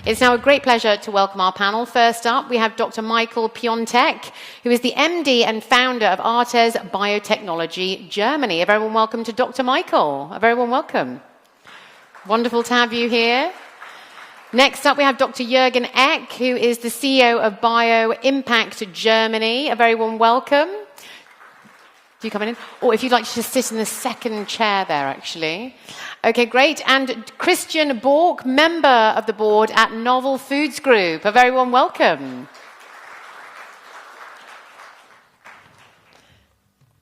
It's now a great pleasure to welcome our panel. First up, we have Dr. Michael Piontek, who is the MD and founder of Artes Biotechnology Germany. A very warm welcome to Dr. Michael. A very warm welcome. Wonderful to have you here. Next up, we have Dr. Jürgen Eck, who is the CEO of BioImpact Germany. A very warm welcome. Do you come in? Or if you'd like to just sit in the second chair there, actually. Okay, great. And Christian Bork, member of the board at Novel Foods Group. A very warm welcome.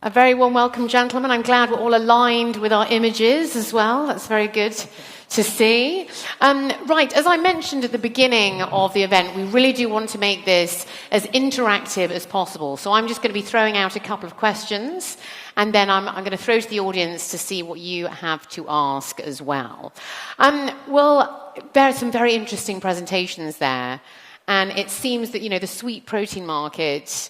A very warm welcome, gentlemen. I'm glad we're all aligned with our images as well. That's very good to see. Right, as I mentioned at the beginning of the event, we really do want to make this as interactive as possible. So I'm just going to be throwing out a couple of questions, and then I'm going to throw to the audience to see what you have to ask as well. Well, there are some very interesting presentations there, and it seems that, the sweet protein market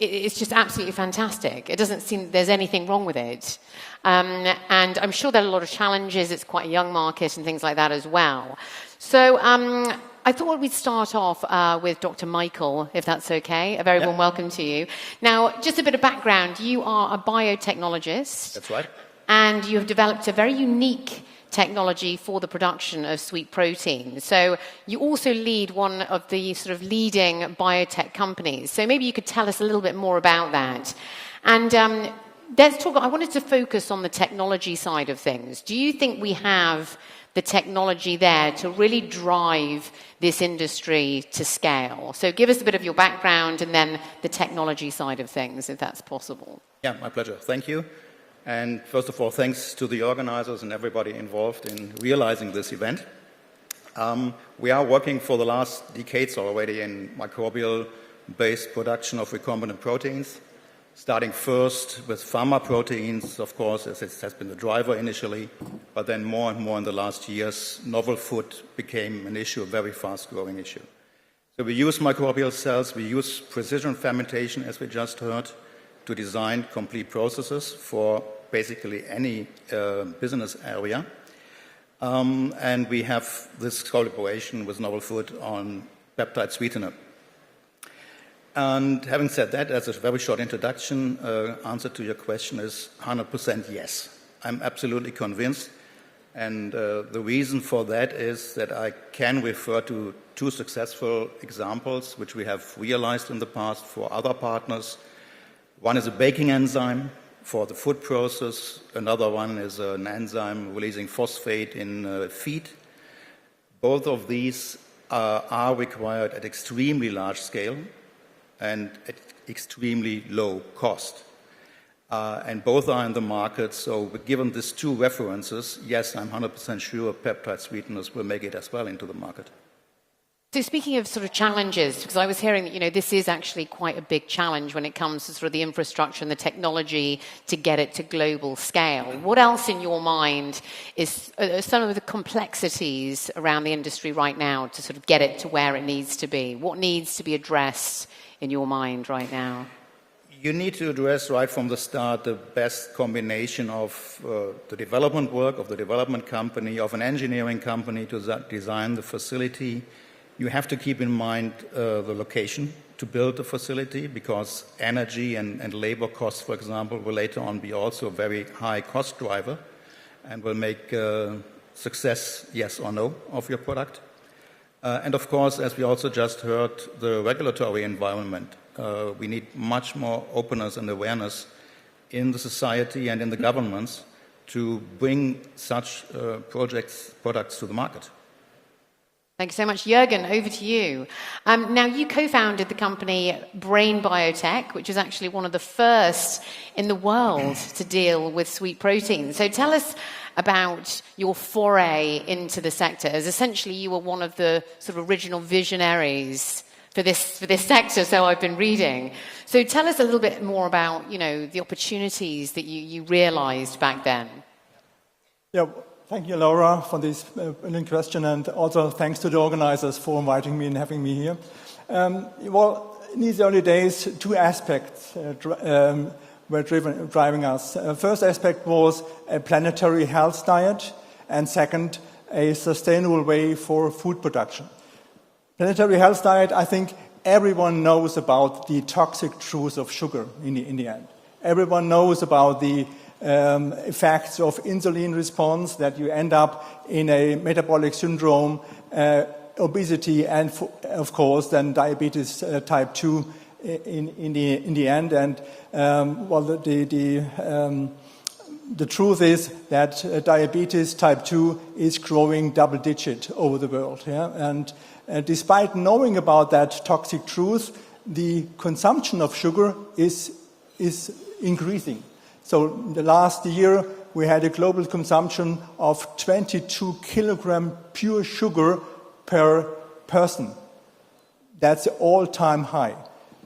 it's just absolutely fantastic. It doesn't seem there's anything wrong with it. And I'm sure there are a lot of challenges. It's quite a young market and things like that as well. So I thought we'd start off with Dr. Michael, if that's okay. A very warm welcome to you. Now, just a bit of background. You are a biotechnologist. That's right. And you have developed a very unique technology for the production of sweet protein. So you also lead one of the sort of leading biotech companies. So maybe you could tell us a little bit more about that. And let's talk. I wanted to focus on the technology side of things. Do you think we have the technology there to really drive this industry to scale? So give us a bit of your background and then the technology side of things, if that's possible. Yeah, my pleasure. Thank you. And first of all, thanks to the organizers and everybody involved in realizing this event. We are working for the last decades already in microbial-based production of recombinant proteins, starting first with pharma proteins, of course, as it has been the driver initially, but then more and more in the last years, novel food became an issue, a very fast-growing issue. So we use microbial cells, we use precision fermentation, as we just heard, to design complete processes for basically any business area. And we have this collaboration with Novel Food on peptide sweetener. And having said that, as a very short introduction, answer to your question is 100% yes. I'm absolutely convinced. And the reason for that is that I can refer to two successful examples which we have realized in the past for other partners. One is a baking enzyme for the food process. Another one is an enzyme releasing phosphate in feed. Both of these are required at extremely large scale and at extremely low cost. And both are in the market. So given these two references, yes, I'm 100% sure peptide sweeteners will make it as well into the market. So speaking of sort of challenges, because I was hearing that, this is actually quite a big challenge when it comes to sort of the infrastructure and the technology to get it to global scale. What else in your mind is some of the complexities around the industry right now to sort of get it to where it needs to be? What needs to be addressed in your mind right now? You need to address right from the start the best combination of the development work of the development company, of an engineering company to design the facility. You have to keep in mind the location to build the facility, because energy and labor costs, for example, will later on be also a very high cost driver and will make success, yes or no, of your product. And of course, as we also just heard, the regulatory environment. We need much more openness and awareness in the society and in the governments to bring such products to the market. Thank you so much. Jürgen, over to you. Now, you co-founded the company Brain Biotech, which is actually one of the first in the world to deal with sweet protein. So tell us about your foray into the sector, as essentially you were one of the sort of original visionaries for this sector, so I've been reading. So tell us a little bit more about, the opportunities that you realized back then. Yeah. Thank you, Laura, for this brilliant question, and also thanks to the organizers for inviting me and having me here. Well, in these early days, two aspects were driving us. First aspect was a planetary health diet, and second, a sustainable way for food production. Planetary health diet, I think everyone knows about the toxic truth of sugar in the end. Everyone knows about the effects of insulin response, that you end up in a metabolic syndrome, obesity, and of course then diabetes type 2 in the end. And the truth is that diabetes type 2 is growing double-digit over the world. Yeah? And despite knowing about that toxic truth, the consumption of sugar is increasing. So the last year we had a global consumption of 22 kilogram pure sugar per person. That's an all-time high.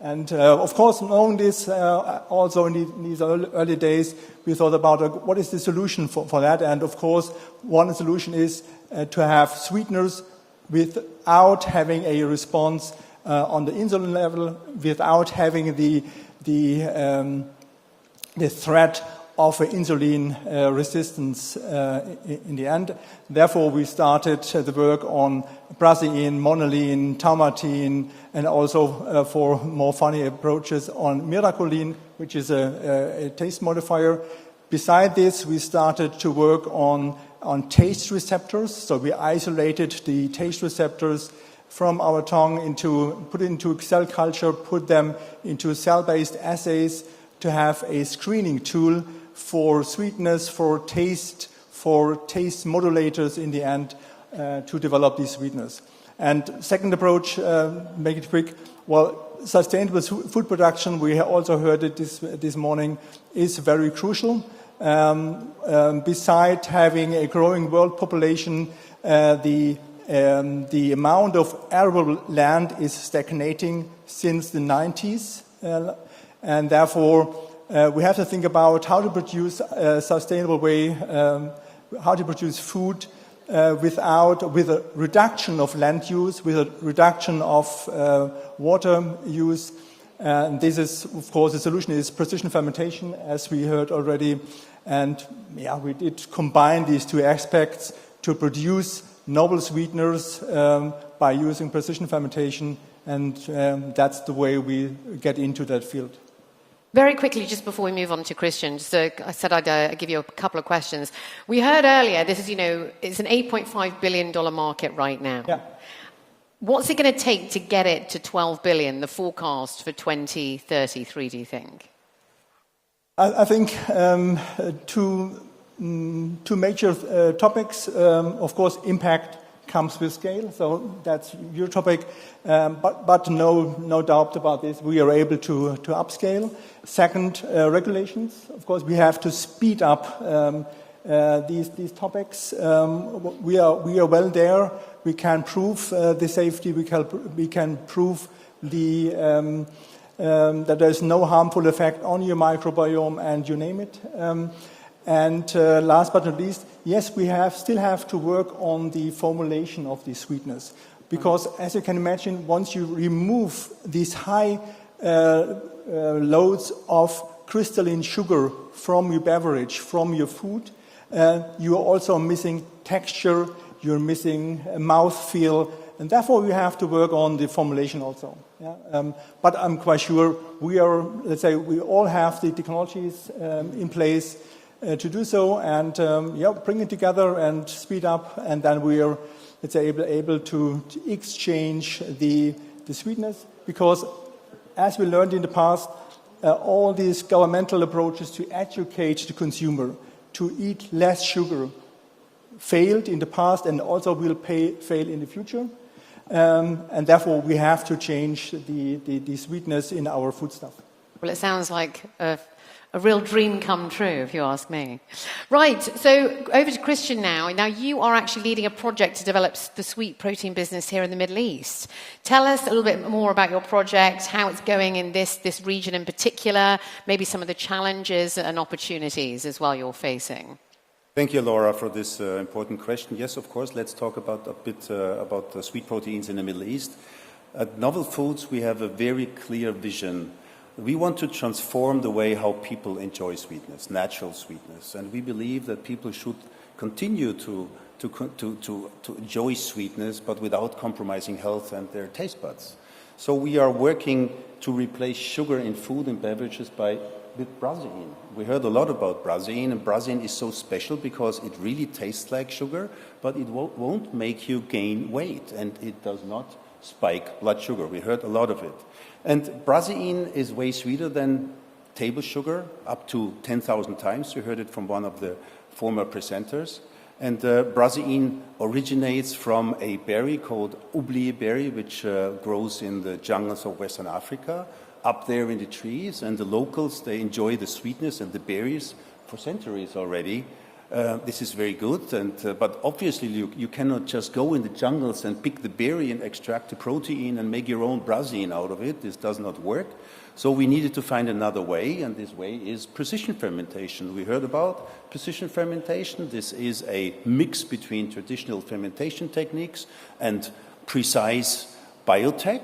And of course, knowing this, also in these early days, we thought about what is the solution for that. And of course, one solution is to have sweeteners without having a response on the insulin level, without having the threat of insulin resistance in the end. Therefore, we started the work on prasein, monolin, taumatin, and also for more funny approaches on miracolin, which is a taste modifier. Beside this, we started to work on taste receptors. So we isolated the taste receptors from our tongue, put it into cell culture, put them into cell-based assays to have a screening tool for sweetness, for taste modulators in the end, to develop these sweeteners. And second approach, make it quick, sustainable food production, we also heard it this morning, is very crucial. Besides having a growing world population, the amount of arable land is stagnating since the 90s, and therefore we have to think about how to produce a sustainable way, how to produce food with a reduction of land use, with a reduction of water use. And this is, of course, the solution is precision fermentation, as we heard already. And we did combine these two aspects to produce novel sweeteners by using precision fermentation, and that's the way we get into that field. Very quickly, just before we move on to Christian, so I said I'd give you a couple of questions. We heard earlier, this is, it's an $8.5 billion market right now. Yeah. What's it going to take to get it to 12 billion, the forecast for 2033, do you think? I think two major topics. Of course, impact comes with scale, so that's your topic. But no doubt about this, we are able to upscale. Second, regulations. Of course, we have to speed up these topics. We are well there. We can prove the safety. We can prove that there is no harmful effect on your microbiome, and you name it. And last but not least, yes, we still have to work on the formulation of these sweeteners. Because as you can imagine, once you remove these high loads of crystalline sugar from your beverage, from your food, you are also missing texture, you're missing mouthfeel, and therefore we have to work on the formulation also. Yeah? But I'm quite sure we all have the technologies in place to do so, and bring it together and speed up, and then we are, able to exchange the sweetness. Because, as we learned in the past, all these governmental approaches to educate the consumer to eat less sugar failed in the past and also will fail in the future. And therefore, we have to change the sweetness in our foodstuff. Well, it sounds like a real dream come true, if you ask me. Right, so over to Christian now. Now, you are actually leading a project to develop the sweet protein business here in the Middle East. Tell us a little bit more about your project, how it's going in this region in particular, maybe some of the challenges and opportunities as well you're facing. Thank you, Laura, for this important question. Yes, of course, let's talk about the sweet proteins in the Middle East. At Novel Foods, we have a very clear vision. We want to transform the way how people enjoy sweetness, natural sweetness. And we believe that people should continue to enjoy sweetness, but without compromising health and their taste buds. So we are working to replace sugar in food and beverages with brasein. We heard a lot about brasein, and brasein is so special because it really tastes like sugar, but it won't make you gain weight, and it does not spike blood sugar. We heard a lot of it. And brasein is way sweeter than table sugar, up to 10,000 times. We heard it from one of the former presenters. And brasein originates from a berry called oublié berry, which grows in the jungles of Western Africa, up there in the trees. And the locals, they enjoy the sweetness and the berries for centuries already. This is very good, but obviously you cannot just go in the jungles and pick the berry and extract the protein and make your own brasein out of it. This does not work. So we needed to find another way, and this way is precision fermentation. We heard about precision fermentation. This is a mix between traditional fermentation techniques and precise biotech.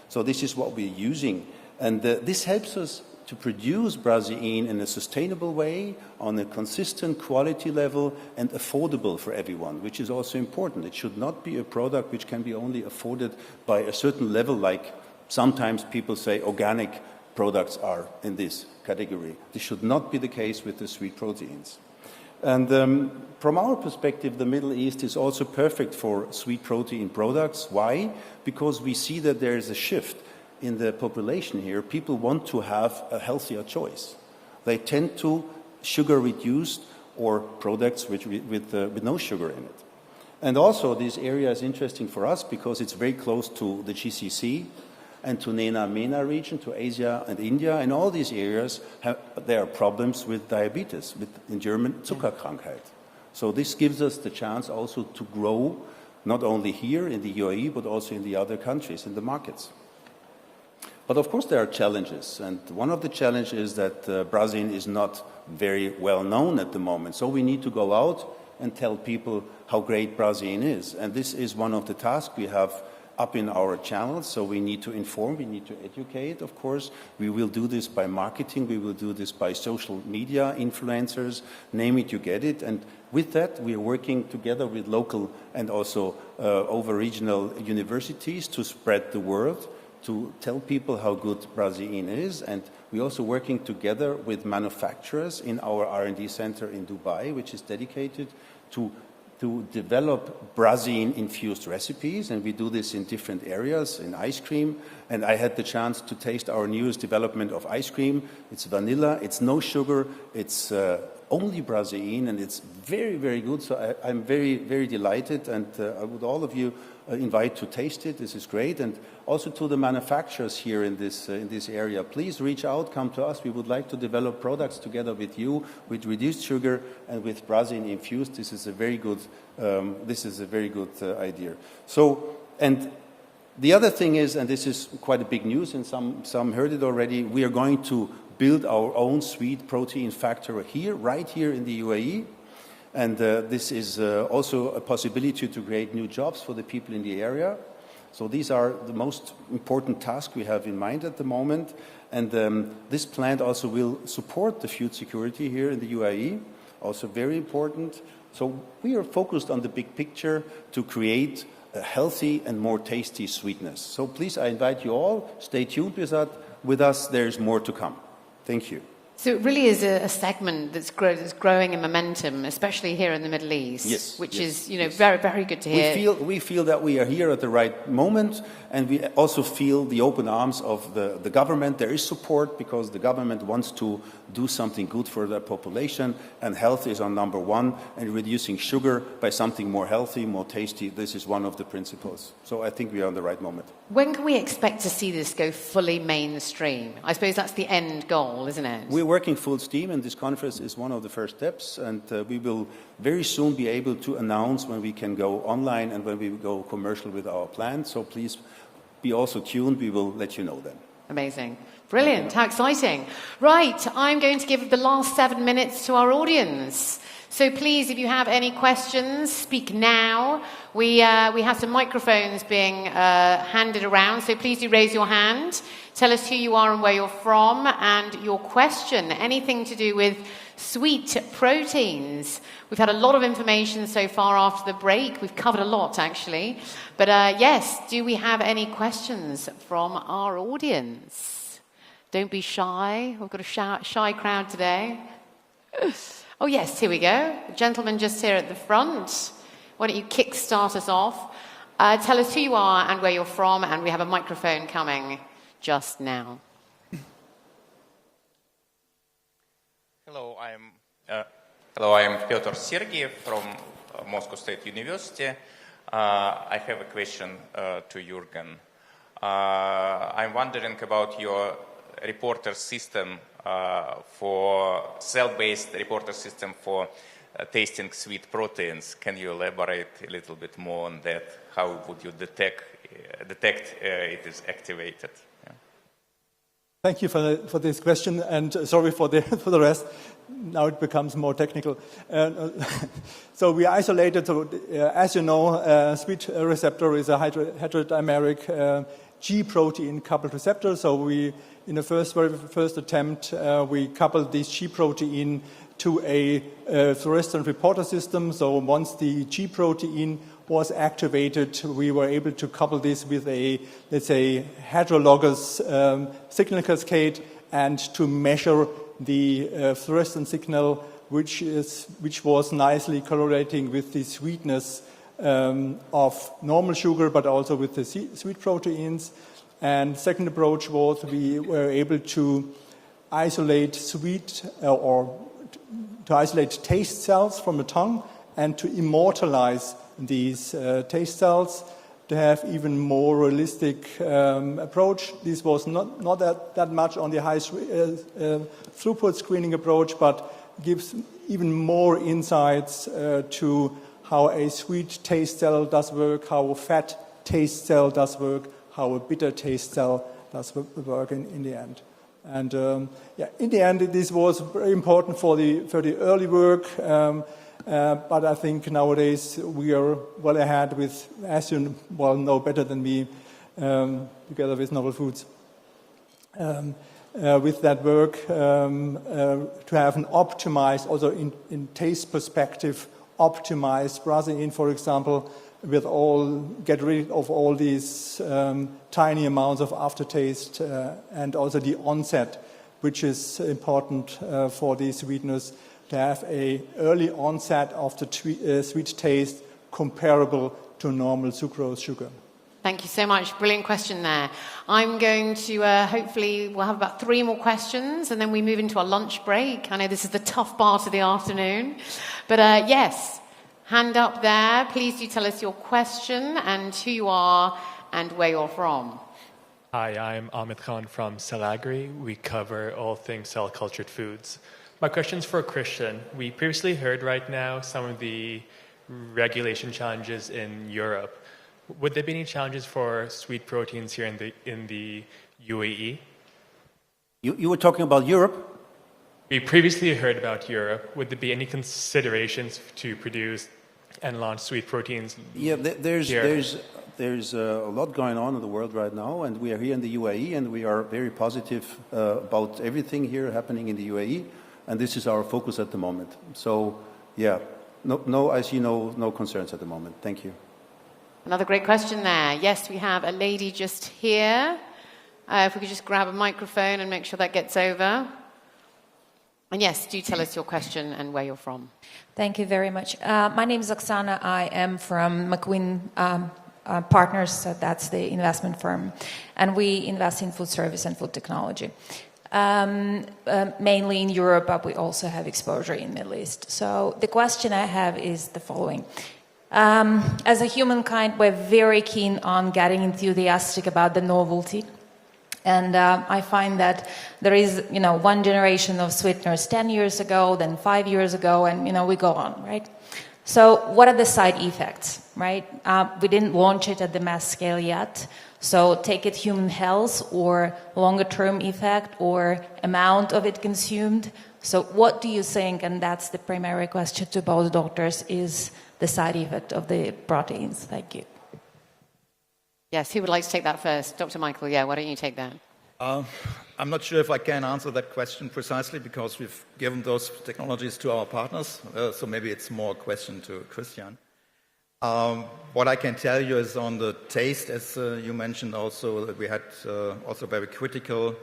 So this is what we're using. And this helps us to produce brasein in a sustainable way, on a consistent quality level, and affordable for everyone, which is also important. It should not be a product which can be only afforded by a certain level, like sometimes people say organic products are in this category. This should not be the case with the sweet proteins. And from our perspective, the Middle East is also perfect for sweet protein products. Why? Because we see that there is a shift in the population here. People want to have a healthier choice. They tend to sugar-reduced or products with no sugar in it. And also, this area is interesting for us because it's very close to the GCC and to MENA region, to Asia and India. And all these areas, there are problems with diabetes, in German, Zuckerkrankheit. So this gives us the chance also to grow, not only here in the UAE, but also in the other countries, in the markets. But of course there are challenges, and one of the challenges is that brasein is not very well known at the moment. So we need to go out and tell people how great brasein is. And this is one of the tasks we have up in our channels. So we need to inform, we need to educate, of course. We will do this by marketing, we will do this by social media, influencers, name it, you get it. And with that, we are working together with local and also over-regional universities to spread the word, to tell people how good brasein is. And we're also working together with manufacturers in our R&D center in Dubai, which is dedicated to develop brasein-infused recipes, and we do this in different areas, in ice cream. And I had the chance to taste our newest development of ice cream. It's vanilla, it's no sugar, it's only brasein, and it's very, very good. So I'm very, very delighted, and I would all of you invite to taste it. This is great. And also to the manufacturers here in this area, please reach out, come to us. We would like to develop products together with you with reduced sugar and with brasein infused. This is a very good idea. So, and the other thing is, and this is quite a big news, and some heard it already, we are going to build our own sweet protein factory here, right here in the UAE. And this is also a possibility to create new jobs for the people in the area. So these are the most important tasks we have in mind at the moment. And this plant also will support the food security here in the UAE, also very important. So we are focused on the big picture to create a healthy and more tasty sweetness. So please, I invite you all, stay tuned with us. There's more to come. Thank you. So it really is a segment that's growing in momentum, especially here in the Middle East, which is very, very good to hear. We feel that we are here at the right moment, and we also feel the open arms of the government. There is support because the government wants to do something good for their population, and health is on number one, and reducing sugar by something more healthy, more tasty. This is one of the principles. So I think we are on the right moment. When can we expect to see this go fully mainstream? I suppose that's the end goal, isn't it? We're working full steam, and this conference is one of the first steps, and we will very soon be able to announce when we can go online and when we go commercial with our plant. So please be also tuned. We will let you know then. Amazing. Brilliant. How exciting. Right. I'm going to give the last 7 minutes to our audience. So please, if you have any questions, speak now. We have some microphones being handed around, so please do raise your hand. Tell us who you are and where you're from, and your question. Anything to do with sweet proteins. We've had a lot of information so far after the break. We've covered a lot, actually. But yes, do we have any questions from our audience? Don't be shy. We've got a shy crowd today. Oh, yes, here we go. The gentleman just here at the front. Why don't you kickstart us off? Tell us who you are and where you're from, and we have a microphone coming just now. Hello, I'm Piotr Sergiev from Moscow State University. I have a question to Jürgen. I'm wondering about your reporter system for cell-based reporter system for tasting sweet proteins. Can you elaborate a little bit more on that? How would you detect it is activated? Yeah. Thank you for this question, and sorry for the rest. Now it becomes more technical. So we isolated, as you know, sweet receptor is a heterodimeric G protein coupled receptor. So we, in the very first attempt, we coupled this G protein to a fluorescent reporter system. So once the G protein was activated, we were able to couple this with a, let's say, heterologous signal cascade and to measure the fluorescent signal, which was nicely correlating with the sweetness of normal sugar, but also with the sweet proteins. And second approach was we were able to isolate to isolate taste cells from the tongue and to immortalize these taste cells to have even more realistic approach. This was not that much on the high throughput screening approach, but gives even more insights to how a sweet taste cell does work, how a fat taste cell does work, how a bitter taste cell does work in the end. And in the end, this was very important for the early work. But I think nowadays we are well ahead with, as you well know better than me, together with Novel Foods, with that work to have an optimized, also in taste perspective, optimized Brasin, for example, get rid of all these tiny amounts of aftertaste and also the onset, which is important for the sweetness, to have an early onset of the sweet taste comparable to normal sucrose sugar. Thank you so much. Brilliant question there. I'm going to, hopefully, we'll have about 3 more questions, and then we move into our lunch break. I know this is the tough part of the afternoon. But yes, hand up there. Please do tell us your question and who you are and where you're from. Hi, I'm Ahmed Khan from Cellagri. We cover all things cell-cultured foods. My question's for Christian. We previously heard right now some of the regulation challenges in Europe. Would there be any challenges for sweet proteins here in the UAE? You were talking about Europe? We previously heard about Europe. Would there be any considerations to produce and launch sweet proteins? Yeah, there's a lot going on in the world right now, and we are here in the UAE, and we are very positive about everything here happening in the UAE. And this is our focus at the moment. So, yeah, I see no concerns at the moment. Thank you. Another great question there. Yes, we have a lady just here. If we could just grab a microphone and make sure that gets over. And yes, do tell us your question and where you're from. Thank you very much. My name is Oksana. I am from McQueen Partners, so that's the investment firm. And we invest in food service and food technology. Mainly in Europe, but we also have exposure in Middle East. So the question I have is the following. As a humankind, we're very keen on getting enthusiastic about the novelty. And I find that there is, one generation of sweeteners 10 years ago, then 5 years ago, and, we go on, right? So what are the side effects, right? We didn't launch it at the mass scale yet. So take it human health or longer-term effect or amount of it consumed. So what do you think, and that's the primary question to both doctors, is the side effect of the proteins? Thank you. Yes, who would like to take that first? Dr. Michael, why don't you take that? I'm not sure if I can answer that question precisely because we've given those technologies to our partners, so maybe it's more a question to Christian. What I can tell you is on the taste, as you mentioned also, that we had also very critical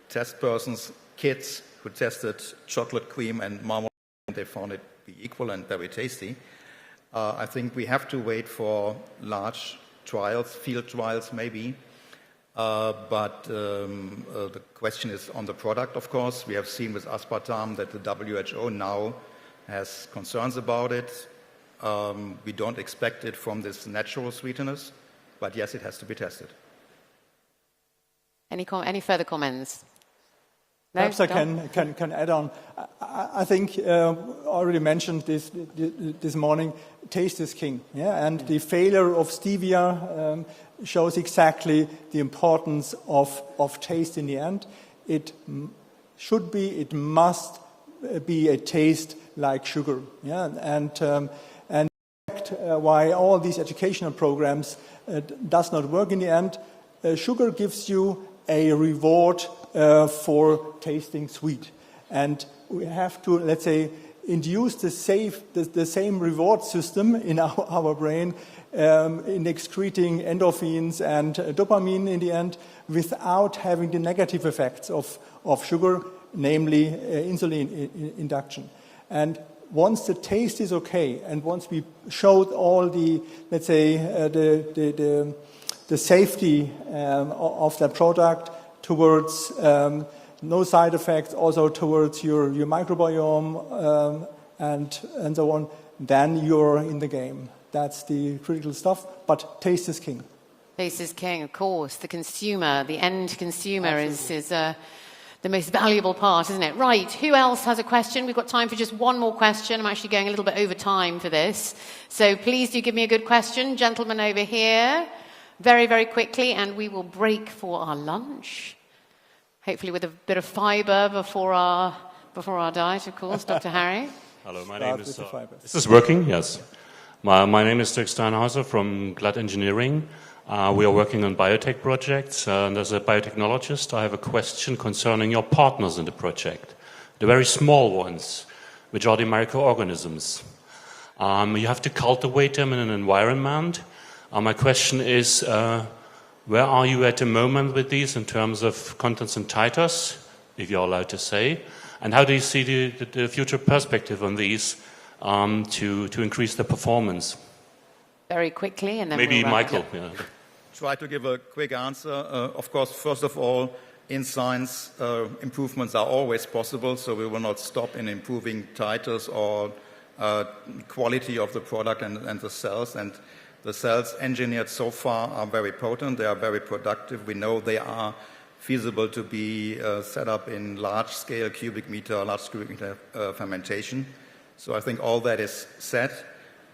test persons, kids who tested chocolate cream and marmalade, and they found it be equal and very tasty. I think we have to wait for large trials, field trials maybe, but the question is on the product, of course. We have seen with aspartame that the WHO now has concerns about it. We don't expect it from this natural sweeteners, but yes, it has to be tested. Any further comments? No? Perhaps I can add on. I think already mentioned this morning, taste is king. Yeah? And the failure of stevia shows exactly the importance of taste in the end. It must be a taste like sugar. Yeah? And why all these educational programs does not work in the end, sugar gives you a reward for tasting sweet. And we have to, let's say, induce the same reward system in our brain in excreting endorphins and dopamine in the end without having the negative effects of sugar, namely insulin induction. And once the taste is okay, and once we showed all the, let's say, the safety of the product towards no side effects, also towards your microbiome and so on, then you're in the game. That's the critical stuff. But taste is king. Taste is king, of course. The consumer, the end consumer is the most valuable part, isn't it? Right, who else has a question? We've got time for just one more question. I'm actually going a little bit over time for this. So please do give me a good question. Gentleman over here, very, very quickly, and we will break for our lunch. Hopefully with a bit of fibre before our diet, of course. Dr. Harry? Hello, my name is... Is this working? Yes. My name is Dirk Steinhauser from Glatt Engineering. We are working on biotech projects, and as a biotechnologist, I have a question concerning your partners in the project, the very small ones, which are the microorganisms. You have to cultivate them in an environment. My question is, where are you at the moment with these in terms of contents and titers, if you're allowed to say, and how do you see the future perspective on these to increase the performance? Very quickly, and then maybe we'll Michael. Yeah. Try to give a quick answer. Of course, first of all, in science, improvements are always possible, so we will not stop in improving titers or quality of the product and the cells. And the cells engineered so far are very potent. They are very productive. We know they are feasible to be set up in large-scale cubic meter fermentation. So I think all that is set.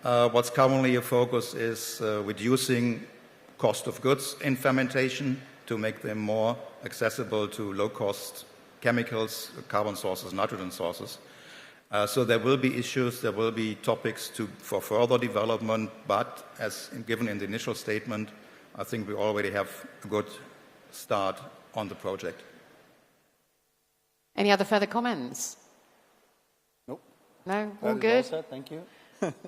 What's currently a focus is reducing cost of goods in fermentation to make them more accessible to low-cost chemicals, carbon sources, nitrogen sources. So there will be issues, there will be topics for further development, but as given in the initial statement, I think we already have a good start on the project. Any other further comments? Nope. No? All That is good? well said. Thank you.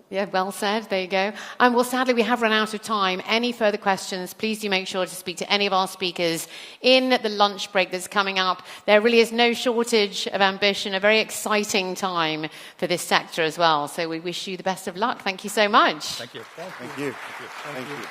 Yeah, well said. There you go. Well, sadly, we have run out of time. Any further questions, please do make sure to speak to any of our speakers in the lunch break that's coming up. There really is no shortage of ambition, a very exciting time for this sector as well. So we wish you the best of luck. Thank you so much. Thank you. Thank you. Thank you.